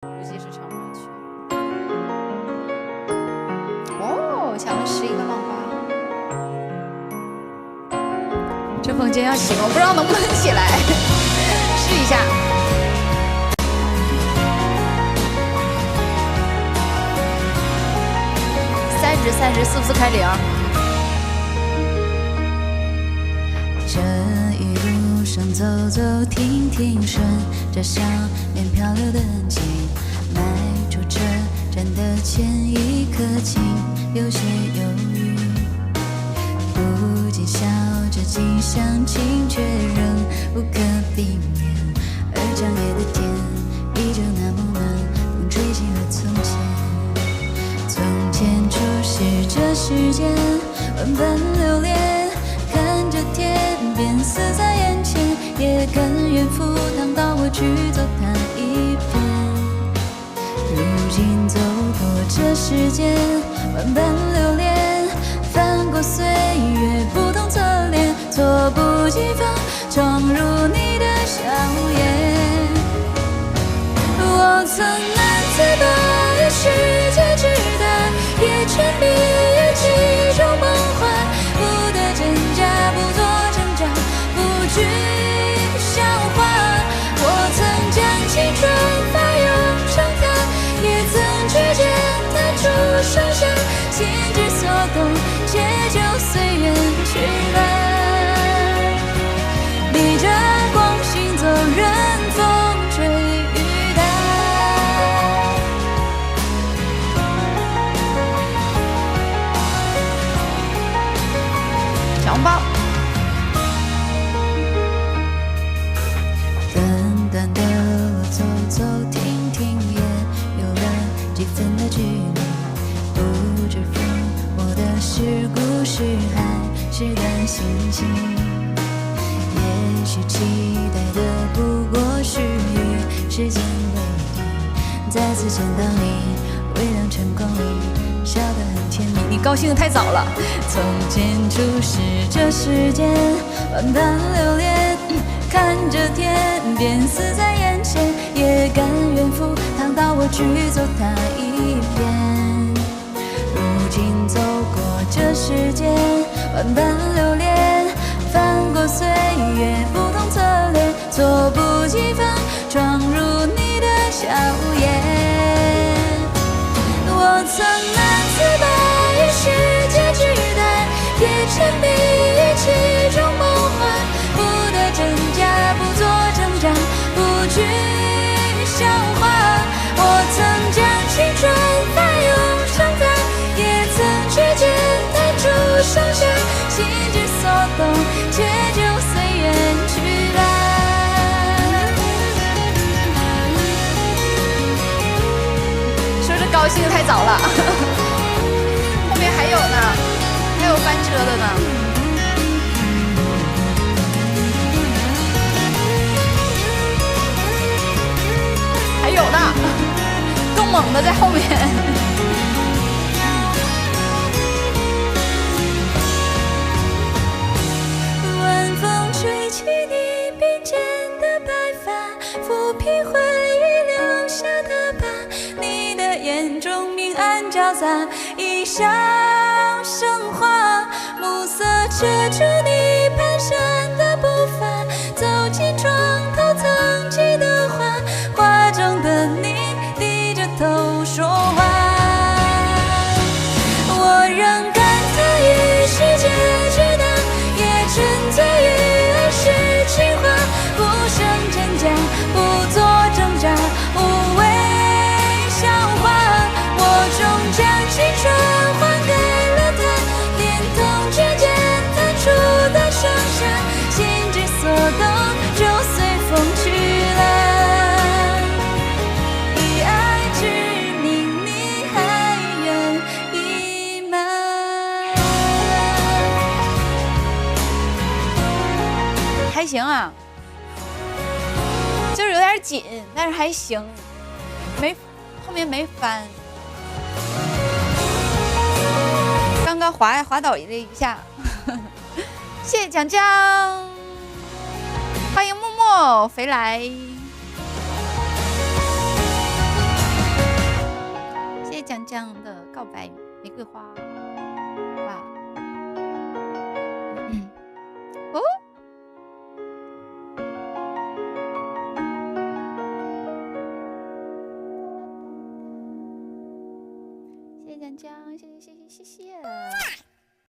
估计是成不去。哦，抢了11个浪花。这凤姐要起吗？我不知道能不能起来，试一下。30是不是开0？这一路上走走停停，顺着上面漂流的痕迹，迈出车站的前一刻，竟有些犹豫，不禁笑着近乡情，却仍不可避免。而长夜的天依旧那么暖，风吹起了从前。从前初识这世间，万般留恋，看着天边死在眼前，也甘愿赴汤蹈火去走它一遍。如今走过这世间，万般留恋，翻过岁月不同侧脸，猝不及防闯入你的笑颜。我曾难自拔，世界之大，也沉迷于其中梦幻，不得真假，不做挣扎，不惧笑话。我曾将青春翻涌成她，也曾指尖弹出盛夏，心之所动，且就随缘去吧。逆着光行走，任风吹雨打。强暴。短短的路走走停停，也有了几分的距离，不知抚摸的是故事还是段心情。也许期待的不过是与时间为敌，再次见到你，微亮晨光里笑得很甜蜜。你高兴得太早了。从前初识这世间，万般留恋，看着天边死在眼前，也甘愿赴汤蹈火去走它一遍。如今走过这世间，万般留恋，翻过岁月不同侧脸，猝不及防闯入你的笑颜。我曾难自拔于世界之大，也沉迷于其中梦幻，不得真假，不做挣扎，不惧笑话。我曾将青春翻涌成她，也曾指尖弹出盛夏，心之所动，且就随缘去吧。说这高兴得太早了。后面还有呢，还有翻车的呢。还有呢，更猛的在后面。晚风吹起你鬓间的白发，抚平回忆留下的疤，你的眼中明暗交杂，一笑生花，暮色遮住你蹒跚的步伐，走进床头藏起的花，画中的你低着头说话。我仍感叹于世界之大，也沉醉于儿时情话，不生真假，不做挣扎，无谓笑话。我终将青春还给了他，连同指尖弹出的盛夏，心之所动，就随风去了。以爱之名，你还愿意吗？还行啊，就是有点紧，但是还行，后面没翻。刚刚滑倒了一下。谢谢蒋蒋，欢迎默默回来。江的告白玫瑰花，哇，哦，谢谢江江，谢谢。